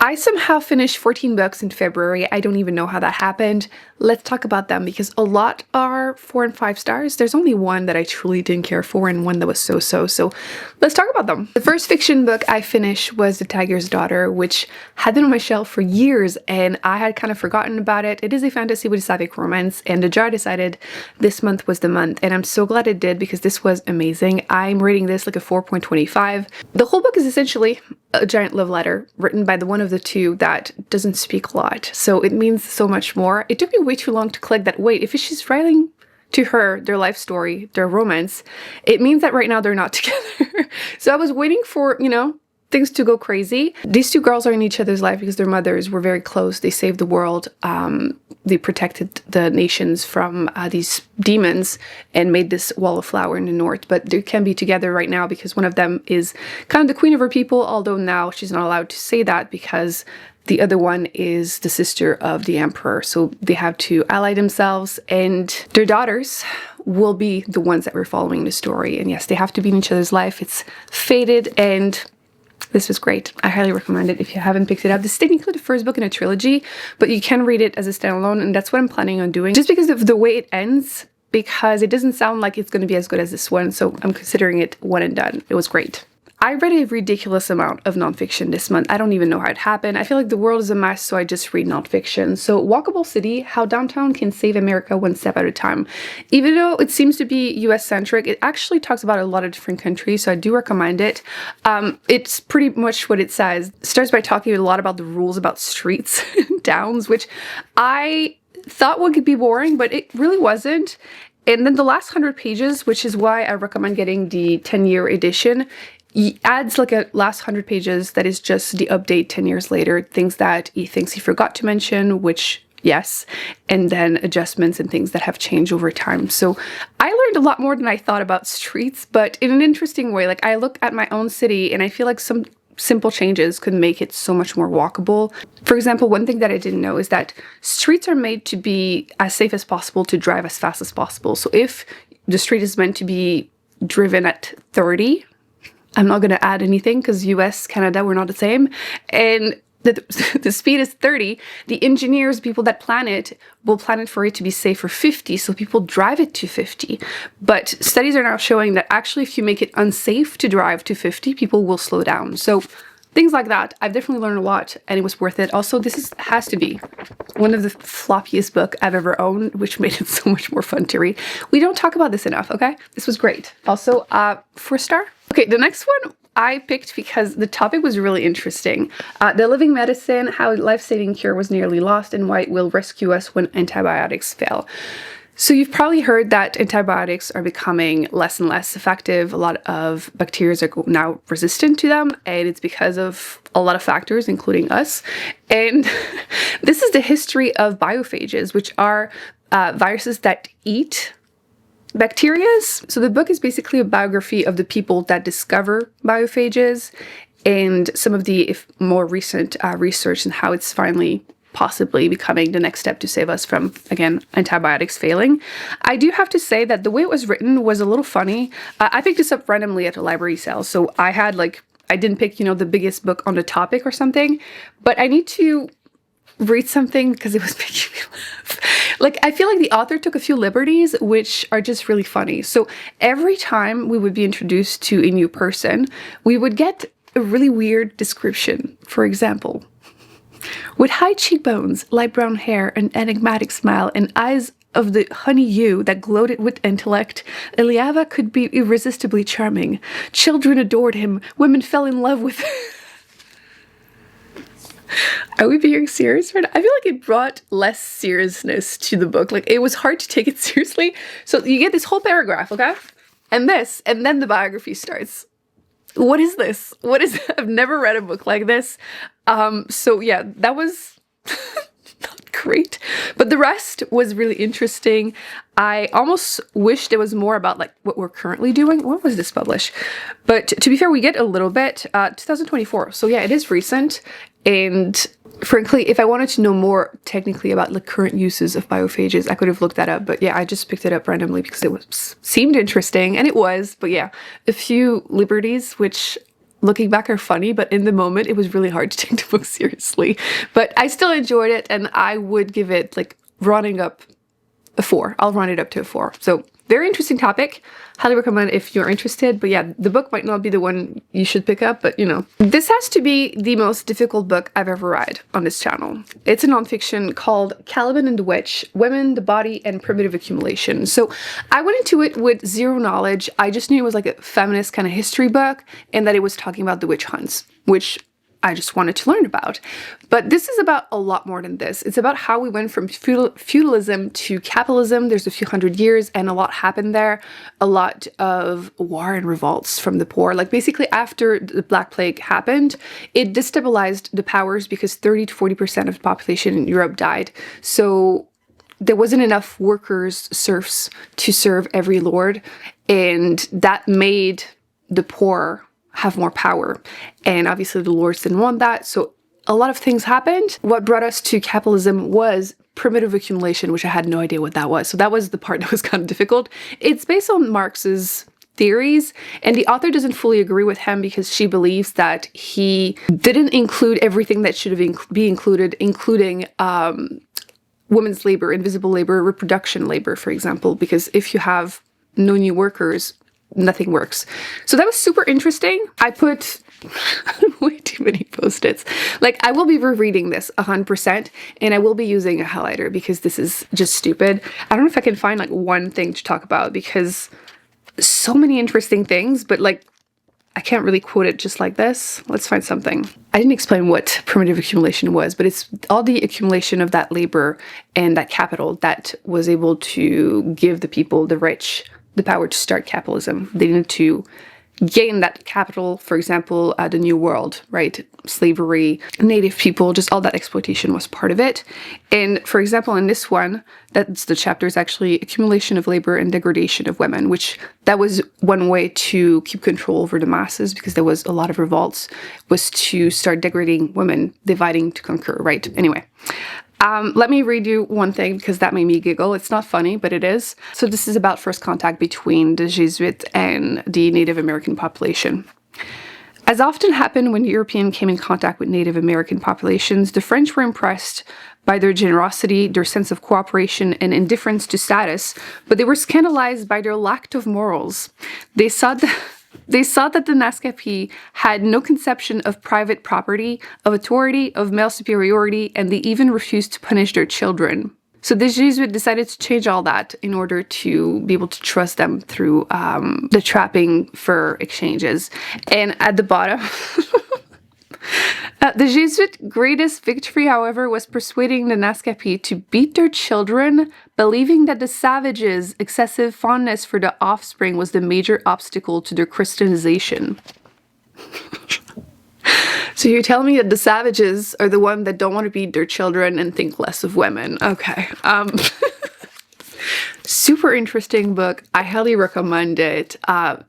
I somehow finished 14 books in February. I don't even know how that happened. Let's talk about them because a lot are 4 and 5 stars. There's only one that I truly didn't care for and one that was so-so. So let's talk about them. The first fiction book I finished was The Tiger's Daughter, which had been on my shelf for years and I had kind of forgotten about it. It is a fantasy with a sapphic romance, and the jar decided this month was the month, and I'm so glad it did because this was amazing. I'm rating this like a 4.25. The whole book is essentially a giant love letter written by the one of the two that doesn't speak a lot, so it means so much more. It took me way too long to click that, wait, if she's writing to her their life story, their romance, it means that right now they're not together. So I was waiting for, you know, things to go crazy. These two girls are in each other's life because their mothers were very close. They saved the world. They protected the nations from these demons and made this wall of flower in the north. But they can be together right now because one of them is kind of the queen of her people, although now she's not allowed to say that because the other one is the sister of the emperor. So they have to ally themselves, and their daughters will be the ones that we're following in the story. And yes, they have to be in each other's life. It's fated, and this was great. I highly recommend it if you haven't picked it up. This is technically the first book in a trilogy, but you can read it as a standalone, and that's what I'm planning on doing. Just because of the way it ends, because it doesn't sound like it's going to be as good as this one, so I'm considering it one and done. It was great. I read a ridiculous amount of nonfiction this month. I don't even know how it happened. I feel like the world is a mess, so I just read nonfiction. So Walkable City, How Downtown Can Save America One Step at a Time. Even though it seems to be US-centric, it actually talks about a lot of different countries, so I do recommend it. It's pretty much what it says. It starts by talking a lot about the rules about streets and towns, which I thought would be boring, but it really wasn't. And then the last 100 pages, which is why I recommend getting the 10-year edition, he adds like a last 100 pages that is just the update 10 years later, things that he thinks he forgot to mention, which yes, and then adjustments and things that have changed over time. So I learned a lot more than I thought about streets, but in an interesting way. Like, I look at my own city and I feel like some simple changes could make it so much more walkable. For example, one thing that I didn't know is that streets are made to be as safe as possible to drive as fast as possible. So if the street is meant to be driven at 30, I'm not going to add anything because US, Canada, we're not the same. And the speed is 30. The engineers, people that plan it, will plan it for it to be safe for 50. So people drive it to 50. But studies are now showing that actually if you make it unsafe to drive to 50, people will slow down. So things like that. I've definitely learned a lot and it was worth it. Also, this has to be one of the floppiest book I've ever owned, which made it so much more fun to read. We don't talk about this enough, okay? This was great. Also, 4 star. Okay, the next one I picked because the topic was really interesting. The Living Medicine, How a Life-Saving Cure Was Nearly Lost and Why It Will Rescue Us When Antibiotics Fail. So you've probably heard that antibiotics are becoming less and less effective. A lot of bacteria are now resistant to them, and it's because of a lot of factors, including us. And this is the history of biophages, which are viruses that eat bacterias. So the book is basically a biography of the people that discover biophages and some of the more recent research and how it's finally possibly becoming the next step to save us from, again, antibiotics failing. I do have to say that the way it was written was a little funny. I picked this up randomly at a library sale, so I had I didn't pick, you know, the biggest book on the topic or something, but I need to read something because it was making me laugh. I feel like the author took a few liberties, which are just really funny. So every time we would be introduced to a new person, we would get a really weird description. For example, with high cheekbones, light brown hair, an enigmatic smile, and eyes of the honey hue that gloated with intellect, Eliava could be irresistibly charming. Children adored him. Women fell in love with him. Are we being serious right now? I feel like it brought less seriousness to the book. It was hard to take it seriously. So you get this whole paragraph, okay? And then the biography starts. What is this? I've never read a book like this. So yeah, that was not great. But the rest was really interesting. I almost wish there was more about what we're currently doing. When was this published? But to be fair, we get a little bit, 2024. So yeah, it is recent. And frankly, if I wanted to know more technically about the current uses of biophages, I could have looked that up. But yeah, I just picked it up randomly because it seemed interesting, and it was. But yeah, a few liberties, which looking back are funny, but in the moment it was really hard to take the book seriously. But I still enjoyed it, and I would give it, like, running up a 4. I'll run it up to a 4. So very interesting topic. Highly recommend if you're interested. But yeah, the book might not be the one you should pick up, but you know. This has to be the most difficult book I've ever read on this channel. It's a nonfiction called Caliban and the Witch, Women, the Body, and Primitive Accumulation. So I went into it with zero knowledge. I just knew it was like a feminist kind of history book and that it was talking about the witch hunts, which I just wanted to learn about. But this is about a lot more than this. It's about how we went from feudalism to capitalism. There's a few hundred years and a lot happened there. A lot of war and revolts from the poor. Like basically after the Black Plague happened, it destabilized the powers because 30 to 40% of the population in Europe died. So there wasn't enough workers, serfs, to serve every lord. And that made the poor have more power. And obviously the lords didn't want that. So a lot of things happened. What brought us to capitalism was primitive accumulation, which I had no idea what that was. So that was the part that was kind of difficult. It's based on Marx's theories, and the author doesn't fully agree with him because she believes that he didn't include everything that should have be included, including women's labor, invisible labor, reproduction labor, for example, because if you have no new workers, nothing works. So that was super interesting. I put way too many post-its. Like, I will be rereading this 100%, and I will be using a highlighter because this is just stupid. I don't know if I can find like one thing to talk about because so many interesting things, but like I can't really quote it just like this. Let's find something. I didn't explain what primitive accumulation was, but it's all the accumulation of that labor and that capital that was able to give the people, the rich, the power to start capitalism. They needed to gain that capital, for example, the New World, right? Slavery, native people, just all that exploitation was part of it. And for example, in this one, that's the chapter is actually accumulation of labor and degradation of women, which that was one way to keep control over the masses because there was a lot of revolts, was to start degrading women, dividing to conquer, right? Anyway. Let me read you one thing because that made me giggle. It's not funny, but it is. So this is about first contact between the Jesuits and the Native American population. As often happened when Europeans came in contact with Native American populations, the French were impressed by their generosity, their sense of cooperation, and indifference to status, but they were scandalized by their lack of morals. They saw that the Naskapi had no conception of private property, of authority, of male superiority, and they even refused to punish their children. So the Jesuits decided to change all that in order to be able to trust them through the trapping fur exchanges. And at the bottom... The Jesuit greatest victory, however, was persuading the Naskapi to beat their children, believing that the savages' excessive fondness for the offspring was the major obstacle to their Christianization. So you're telling me that the savages are the one that don't want to beat their children and think less of women. Okay. Super interesting book. I highly recommend it.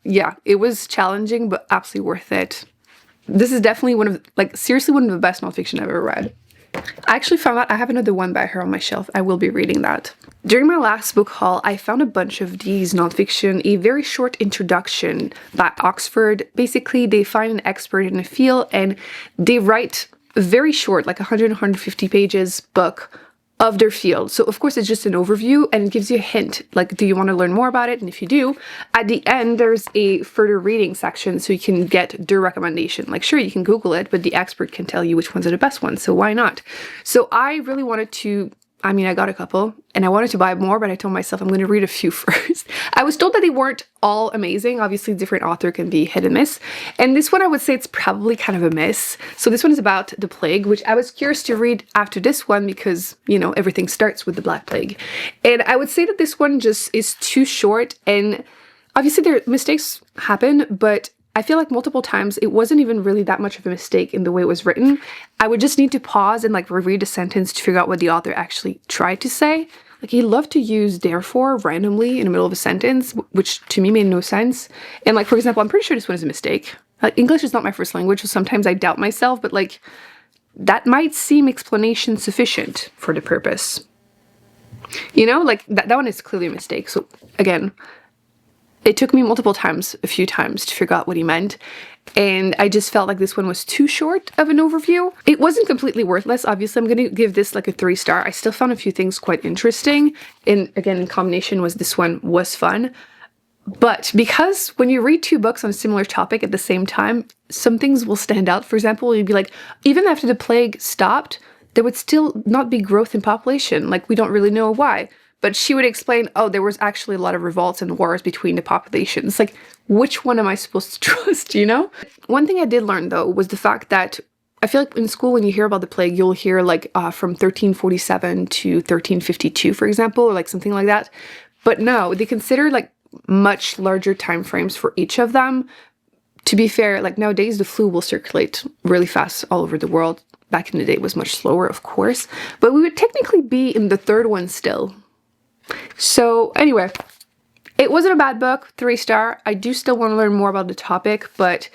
Yeah, it was challenging, but absolutely worth it. This is definitely one of, like, seriously one of the best nonfiction I've ever read. I actually found out I have another one by her on my shelf. I will be reading that. During my last book haul, I found a bunch of these nonfiction, a very short introduction by Oxford. Basically, they find an expert in a field and they write a very short, like 100, 150 pages book of their field. So of course it's just an overview and it gives you a hint, like, do you want to learn more about it? And if you do, at the end there's a further reading section so you can get their recommendation. Like, sure, you can Google it, but the expert can tell you which ones are the best ones, so why not? So I really wanted to, I mean, I got a couple and I wanted to buy more, but I told myself I'm going to read a few first. I was told that they weren't all amazing. Obviously, different author can be hit and miss. And this one, I would say it's probably kind of a miss. So this one is about the plague, which I was curious to read after this one because, you know, everything starts with the Black Plague. And I would say that this one just is too short. And obviously, their mistakes happen, but I feel like multiple times it wasn't even really that much of a mistake in the way it was written. I would just need to pause and like reread a sentence to figure out what the author actually tried to say. Like, he loved to use therefore randomly in the middle of a sentence, which to me made no sense. And like, for example, I'm pretty sure this one is a mistake. Like, English is not my first language, so sometimes I doubt myself, but like, that might seem explanation sufficient for the purpose. You know, like that one is clearly a mistake. So again, it took me multiple times, a few times, to figure out what he meant. And I just felt like this one was too short of an overview. It wasn't completely worthless. Obviously, I'm going to give this like a 3-star. I still found a few things quite interesting. And again, in combination was this one was fun. But because when you read 2 books on a similar topic at the same time, some things will stand out. For example, you'd be like, even after the plague stopped, there would still not be growth in population. Like, we don't really know why. But she would explain, oh, there was actually a lot of revolts and wars between the populations. Like, which one am I supposed to trust, you know? One thing I did learn, though, was the fact that I feel like in school, when you hear about the plague, you'll hear like from 1347 to 1352, for example, or like something like that. But no, they consider like much larger time frames for each of them. To be fair, like nowadays, the flu will circulate really fast all over the world. Back in the day, it was much slower, of course. But we would technically be in the 3rd one still. So anyway, it wasn't a bad book, 3-star. I do still want to learn more about the topic, but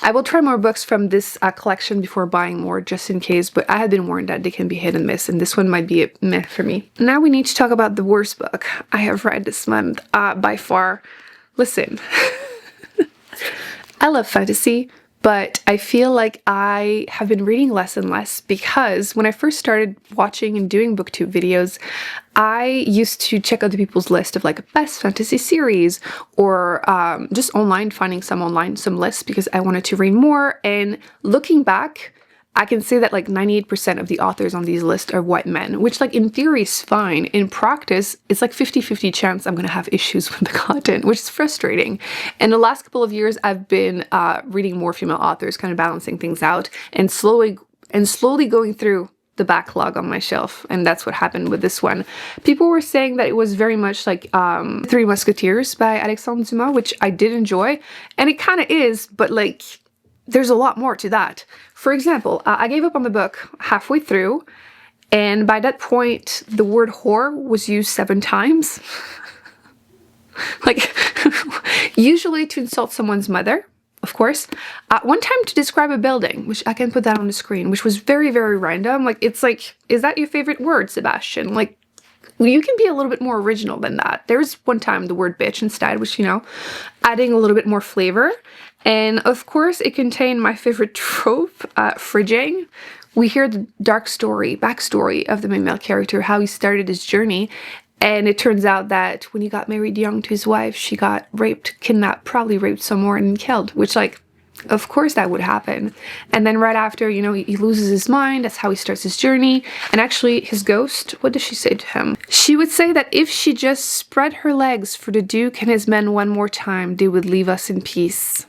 I will try more books from this collection before buying more, just in case. But I had been warned that they can be hit and miss, and this one might be a meh for me. Now we need to talk about the worst book I have read this month, by far. Listen, I love fantasy, but I feel like I have been reading less and less because when I first started watching and doing booktube videos, I used to check other people's list of like best fantasy series or just online, finding some lists because I wanted to read more. And looking back, I can say that like 98% of the authors on these lists are white men, which like in theory is fine. In practice, it's like 50-50 chance I'm going to have issues with the content, which is frustrating. And the last couple of years, I've been reading more female authors, kind of balancing things out and slowly going through the backlog on my shelf. And that's what happened with this one. People were saying that it was very much like Three Musketeers by Alexandre Dumas, which I did enjoy. And it kind of is, but like there's a lot more to that. For example, I gave up on the book halfway through, and by that point, the word whore was used 7 times. Like, usually to insult someone's mother, of course. One time to describe a building, which I can put that on the screen, which was very, very random. Like, it's like, is that your favorite word, Sebastian? Like, you can be a little bit more original than that. There's one time the word bitch instead, which, you know, adding a little bit more flavor. And of course, it contained my favorite trope, fridging. We hear the backstory of the main male character, how he started his journey. And it turns out that when he got married young to his wife, she got raped, kidnapped, probably raped some more and killed, which like, of course that would happen. And then right after, you know, he loses his mind. That's how he starts his journey. And actually his ghost, what does she say to him? She would say that if she just spread her legs for the Duke and his men one more time, they would leave us in peace.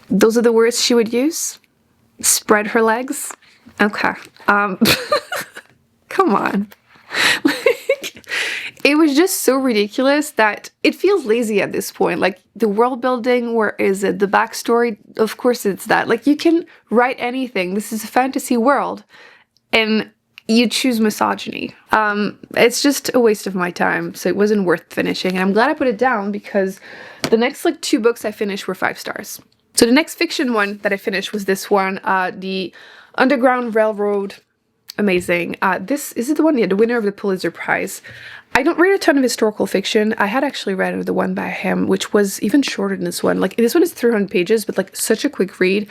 Those are the words she would use? Spread her legs? Okay. Come on. Like, it was just so ridiculous that it feels lazy at this point. Like, the world building, where is it? The backstory, of course it's that. Like, you can write anything. This is a fantasy world. And you choose misogyny. It's just a waste of my time, so it wasn't worth finishing. And I'm glad I put it down because the next like 2 books I finished were 5 stars. So the next fiction one that I finished was this one, The Underground Railroad. Amazing. This is it the one, yeah, the winner of the Pulitzer Prize. I don't read a ton of historical fiction. I had actually read the one by him, which was even shorter than this one. Like, this one is 300 pages, but like such a quick read.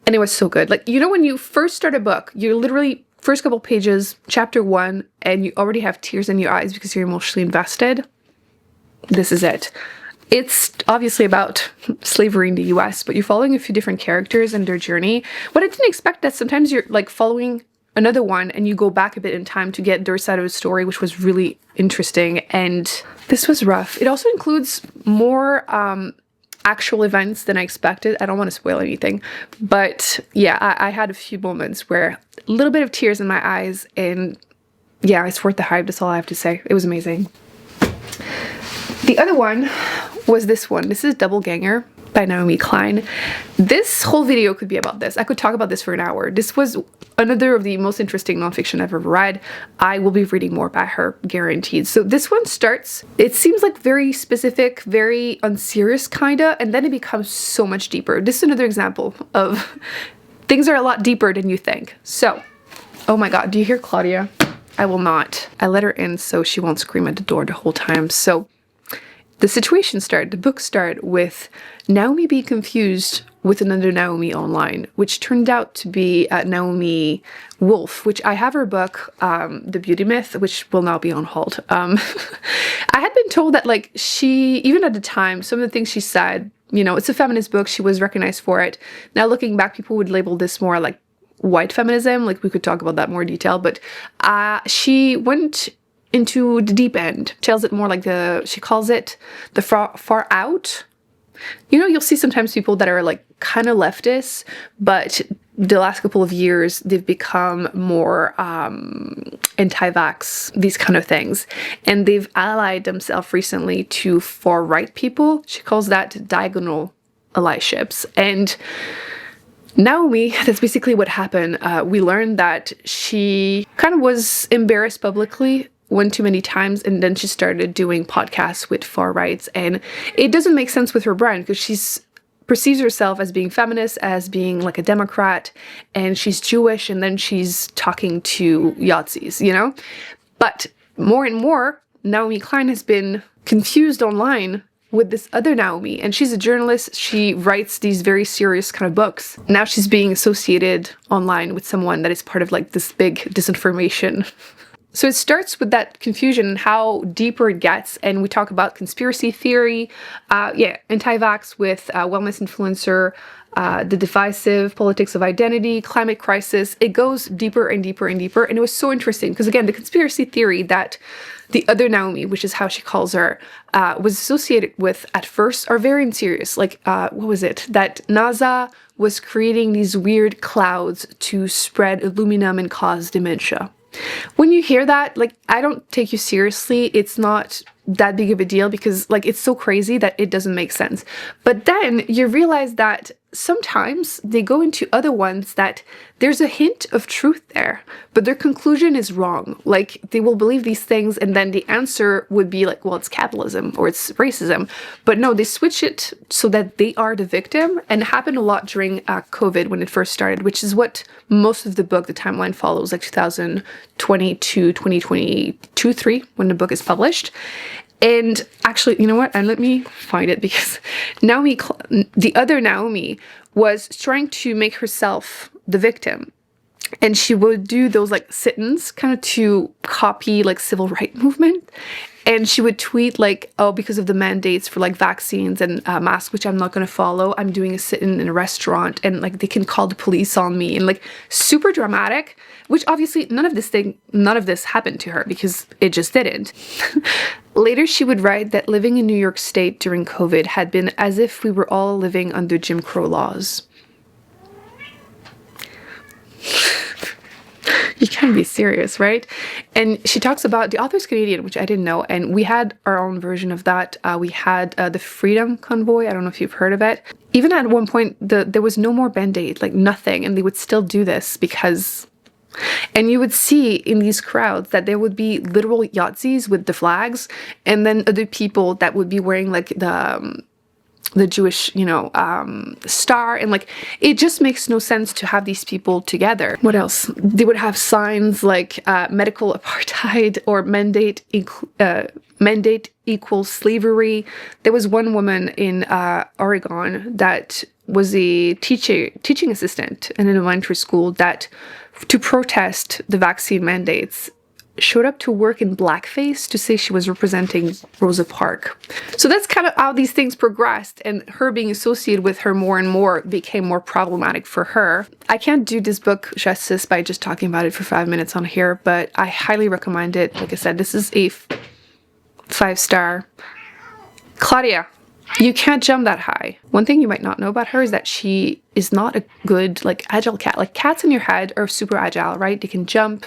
And it was so good. Like, you know, when you first start a book, you're literally first couple pages, chapter 1, and you already have tears in your eyes because you're emotionally invested. This is it. It's obviously about slavery in the US, but you're following a few different characters and their journey. What I didn't expect that sometimes you're like following another one and you go back a bit in time to get their side of the story, which was really interesting. And this was rough. It also includes more actual events than I expected. I don't want to spoil anything, but yeah, I had a few moments where a little bit of tears in my eyes, and yeah, it's worth the hype. That's all I have to say. It was amazing. The other one was this one. This is Doppelganger by Naomi Klein. This whole video could be about this. I could talk about this for an hour. This was another of the most interesting nonfiction I've ever read. I will be reading more by her, guaranteed. So this one starts, it seems like very specific, very unserious kinda, and then it becomes so much deeper. This is another example of things are a lot deeper than you think. So, oh my god, do you hear Claudia? I will not. I let her in so she won't scream at the door the whole time. So the situation start, the book start with Naomi being confused with another Naomi online, which turned out to be Naomi Wolf, which I have her book, The Beauty Myth, which will now be on hold. I had been told that like she, even at the time, some of the things she said, you know, it's a feminist book, she was recognized for it. Now looking back, people would label this more like white feminism, like we could talk about that in more detail, but she went into the deep end, tells it more like she calls it the far out. You know, you'll see sometimes people that are like kind of leftist, but the last couple of years they've become more anti-vax, these kind of things, and they've allied themselves recently to far right people. She calls that diagonal allyships. And Naomi, that's basically what happened. We learned that she kind of was embarrassed publicly one too many times, and then she started doing podcasts with far rights, and it doesn't make sense with her brand because she's perceives herself as being feminist, as being like a Democrat, and she's Jewish, and then she's talking to Yahtzees, you know? But more and more, Naomi Klein has been confused online with this other Naomi, and she's a journalist. She writes these very serious kind of books. Now she's being associated online with someone that is part of like this big disinformation. So it starts with that confusion and how deeper it gets, and we talk about conspiracy theory, anti-vax with wellness influencer, the divisive politics of identity, climate crisis. It goes deeper and deeper and deeper, and it was so interesting because again, the conspiracy theory that the other Naomi, which is how she calls her, was associated with at first are very serious. Like, what was it? That NASA was creating these weird clouds to spread aluminum and cause dementia. When you hear that, like, I don't take you seriously. It's not that big of a deal because, like, it's so crazy that it doesn't make sense. But then you realize that sometimes they go into other ones that there's a hint of truth there, but their conclusion is wrong. Like, they will believe these things and then the answer would be like, well, it's capitalism or it's racism. But no, they switch it so that they are the victim, and it happened a lot during COVID when it first started, which is what most of the book, the timeline follows, like 2022, 2022, 3, when the book is published. And actually, you know what? And let me find it because Naomi, the other Naomi, was trying to make herself the victim. And she would do those like sit-ins kind of to copy like civil rights movement. And she would tweet like, oh, because of the mandates for like vaccines and masks, which I'm not going to follow, I'm doing a sit-in in a restaurant and like they can call the police on me, and like super dramatic, which obviously none of this happened to her because it just didn't. Later, she would write that living in New York State during COVID had been as if we were all living under Jim Crow laws. You can't be serious, right? And she talks about, the author's Canadian, which I didn't know, and we had our own version of that. We had the Freedom Convoy. I don't know if you've heard of it. Even at one point, there was no more Band-Aid, like nothing, and they would still do this because... And you would see in these crowds that there would be literal Yahtzees with the flags, and then other people that would be wearing like the Jewish, star, and like it just makes no sense to have these people together. What else? They would have signs like medical apartheid or mandate equals slavery. There was one woman in Oregon that was a teaching assistant in an elementary school that, to protest the vaccine mandates, showed up to work in blackface to say she was representing Rosa Parks. So that's kind of how these things progressed, and her being associated with her more and more became more problematic for her. I can't do this book justice by just talking about it for 5 minutes on here, but I highly recommend it. Like I said, this is a 5-star. Claudia, you can't jump that high. One thing you might not know about her is that she is not a good, like, agile cat. Like, cats in your head are super agile, right? They can jump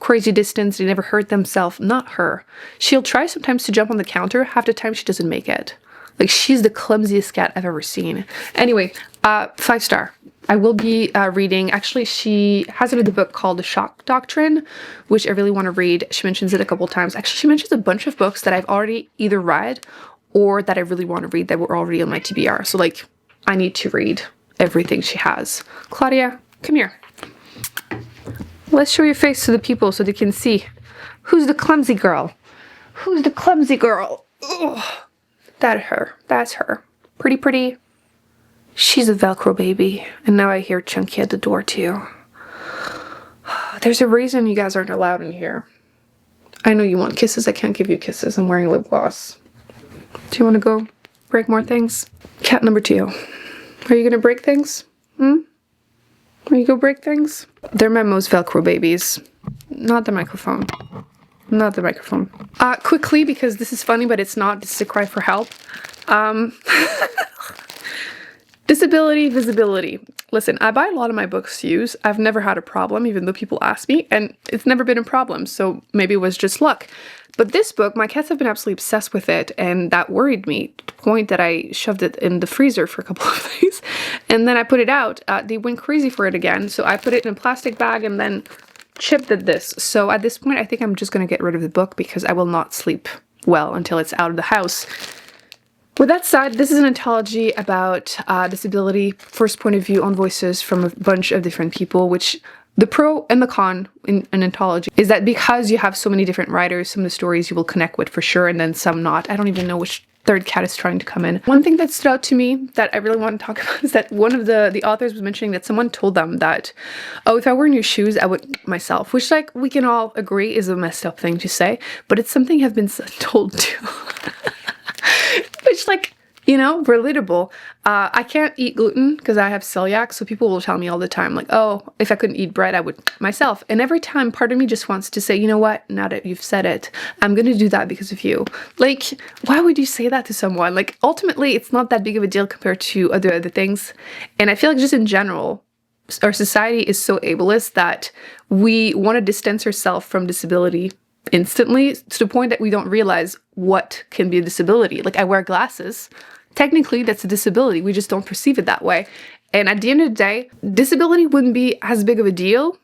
crazy distance, they never hurt themselves. Not her. She'll try sometimes to jump on the counter. Half the time she doesn't make it. Like, she's the clumsiest cat I've ever seen. Anyway, 5-star. I will be reading, actually she has another book called The Shock Doctrine, which I really want to read. She mentions it a couple times. Actually, she mentions a bunch of books that I've already either read or that I really want to read that were already on my TBR. So like, I need to read everything she has. Claudia, come here. Let's show your face to the people so they can see. Who's the clumsy girl? Who's the clumsy girl? Ugh. That's her. Pretty, pretty. She's a Velcro baby. And now I hear Chunky at the door too. There's a reason you guys aren't allowed in here. I know you want kisses. I can't give you kisses. I'm wearing lip gloss. Do you want to go break more things? Cat number 2. Are you gonna break things? Are you go break things? They're my most Velcro babies. Not the microphone. Not the microphone. Quickly, because this is funny, but it's not. This is a cry for help. Disability, visibility. Listen, I buy a lot of my books used. I've never had a problem, even though people ask me, and it's never been a problem, so maybe it was just luck. But this book, my cats have been absolutely obsessed with it, and that worried me to the point that I shoved it in the freezer for a couple of days, and then I put it out. They went crazy for it again, so I put it in a plastic bag and then Chip did this. So at this point, I think I'm just going to get rid of the book because I will not sleep well until it's out of the house. With that said, this is an anthology about disability, first point of view on voices from a bunch of different people, which the pro and the con in an anthology is that because you have so many different writers, some of the stories you will connect with for sure, and then some not. I don't even know which third cat is trying to come in. One thing that stood out to me that I really want to talk about is that one of the authors was mentioning that someone told them that, oh, if I were in your shoes, I would myself, which, like, we can all agree is a messed up thing to say, but it's something I've been told too. Which, like, you know, relatable. I can't eat gluten because I have celiac, so people will tell me all the time, like, oh, if I couldn't eat bread, I would myself. And every time, part of me just wants to say, you know what, now that you've said it, I'm gonna do that because of you. Like, why would you say that to someone? Like, ultimately, it's not that big of a deal compared to other things. And I feel like just in general, our society is so ableist that we want to distance ourselves from disability instantly to the point that we don't realize what can be a disability. Like, I wear glasses. Technically, that's a disability. We just don't perceive it that way. And at the end of the day, disability wouldn't be as big of a deal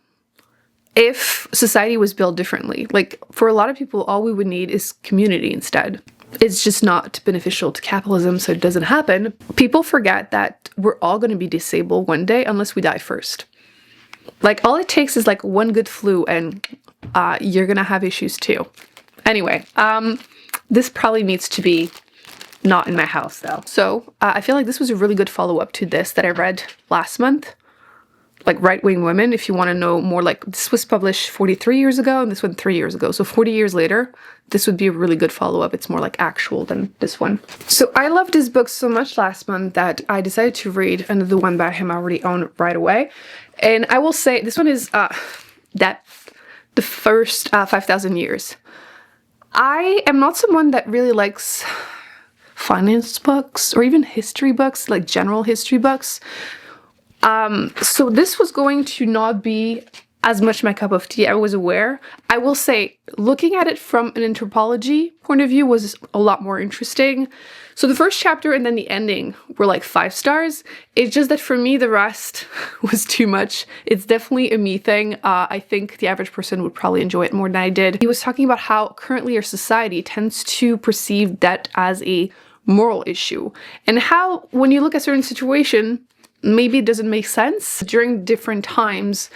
if society was built differently. Like, for a lot of people, all we would need is community instead. It's just not beneficial to capitalism, so it doesn't happen. People forget that we're all going to be disabled one day unless we die first. Like, all it takes is like one good flu and you're gonna have issues too. Anyway, this probably needs to be not in my house though. So I feel like this was a really good follow-up to this that I read last month, like Right-Wing Women. If you want to know more, like, this was published 43 years ago and this one 3 years ago. So 40 years later, this would be a really good follow-up. It's more like actual than this one. So I loved this book so much last month that I decided to read another one by him I already own right away. And I will say this one is the first 5,000 years. I am not someone that really likes finance books or even history books, like general history books. So this was going to not be as much my cup of tea, I was aware. I will say, looking at it from an anthropology point of view was a lot more interesting. So the first chapter and then the ending were like 5 stars. It's just that for me, the rest was too much. It's definitely a me thing. I think the average person would probably enjoy it more than I did. He was talking about how currently our society tends to perceive debt as a moral issue, and how when you look at a certain situation, maybe it doesn't make sense. During different times,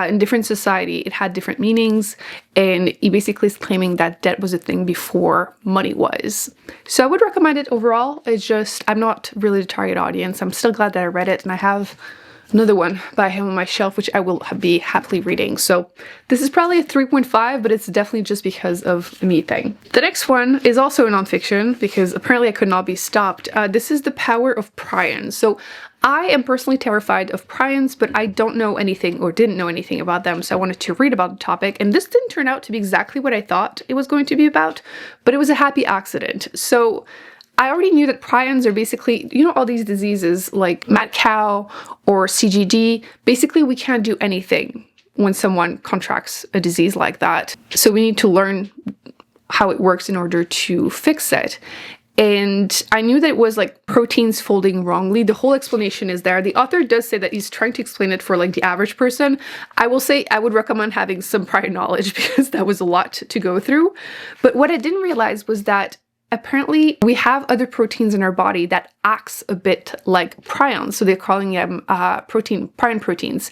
in different society, it had different meanings, and he basically is claiming that debt was a thing before money was. So I would recommend it overall. It's just, I'm not really the target audience. I'm still glad that I read it, and I have another one by him on my shelf, which I will be happily reading. So this is probably a 3.5, but it's definitely just because of the me thing. The next one is also a nonfiction, because apparently I could not be stopped. This is The Power of Prions. So I am personally terrified of prions, but I don't know anything or didn't know anything about them, so I wanted to read about the topic, and this didn't turn out to be exactly what I thought it was going to be about, but it was a happy accident. So I already knew that prions are basically, you know, all these diseases like mad cow or CGD. Basically, we can't do anything when someone contracts a disease like that. So we need to learn how it works in order to fix it. And I knew that it was like proteins folding wrongly. The whole explanation is there. The author does say that he's trying to explain it for like the average person. I will say I would recommend having some prior knowledge because that was a lot to go through. But what I didn't realize was that apparently we have other proteins in our body that acts a bit like prions. So they're calling them prion proteins.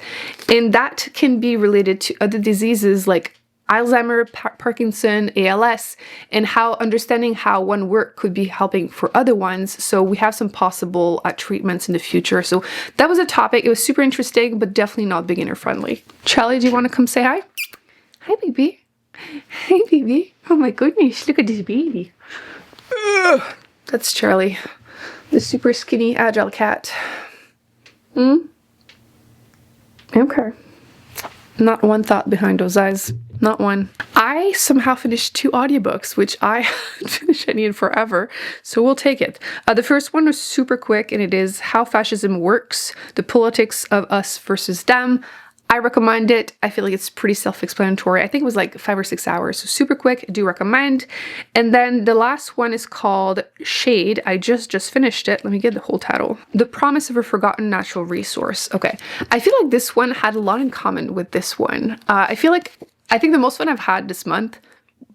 And that can be related to other diseases like Alzheimer, Parkinson, ALS, and how understanding how one work could be helping for other ones. So we have some possible treatments in the future. So that was a topic. It was super interesting, but definitely not beginner friendly. Charlie, do you want to come say hi? Hi, baby. Hey, baby. Oh my goodness, look at this baby. Ugh. That's Charlie, the super skinny, agile cat. Okay. Not one thought behind those eyes. Not one. I somehow finished 2 audiobooks, which I haven't finished any in forever, so we'll take it. The first one was super quick, and it is How Fascism Works, The Politics of Us versus Them. I recommend it. I feel like it's pretty self-explanatory. I think it was like 5 or 6 hours, so super quick. I do recommend. And then the last one is called Shade. I just finished it. Let me get the whole title. The Promise of a Forgotten Natural Resource. Okay. I feel like this one had a lot in common with this one. I think the most fun I've had this month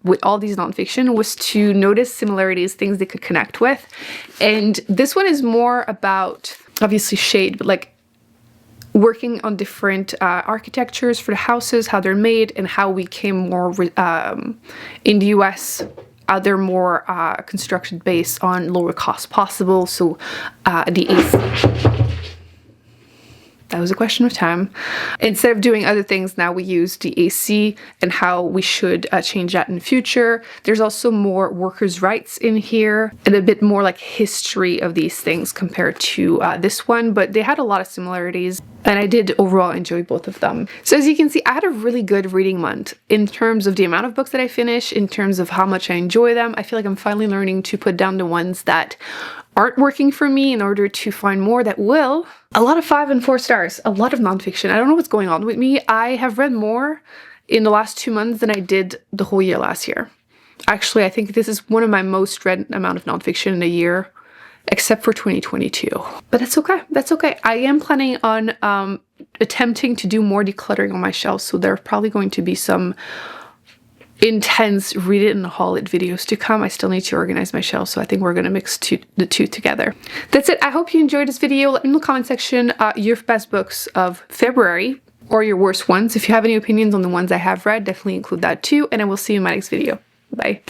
with all these nonfiction was to notice similarities, things they could connect with. And this one is more about, obviously, Shade, but like working on different architectures for the houses, how they're made, and how we came more in the US. They're more construction based on lower cost possible. So the AC. That was a question of time. Instead of doing other things, now we use the AC and how we should change that in the future. There's also more workers' rights in here and a bit more like history of these things compared to this one, but they had a lot of similarities and I did overall enjoy both of them. So as you can see, I had a really good reading month in terms of the amount of books that I finished, in terms of how much I enjoy them. I feel like I'm finally learning to put down the ones that aren't working for me in order to find more that will. A lot of 5 and 4 stars, a lot of nonfiction. I don't know what's going on with me. I have read more in the last 2 months than I did the whole year last year. Actually, I think this is one of my most read amount of nonfiction in a year, except for 2022. But that's okay. That's okay. I am planning on attempting to do more decluttering on my shelves, so there are probably going to be some intense read it and haul it videos to come. I still need to organize my shelves, so I think we're gonna mix the two together. That's it. I hope you enjoyed this video. Let me know in the comment section your best books of February or your worst ones. If you have any opinions on the ones I have read, definitely include that too, and I will see you in my next video. Bye.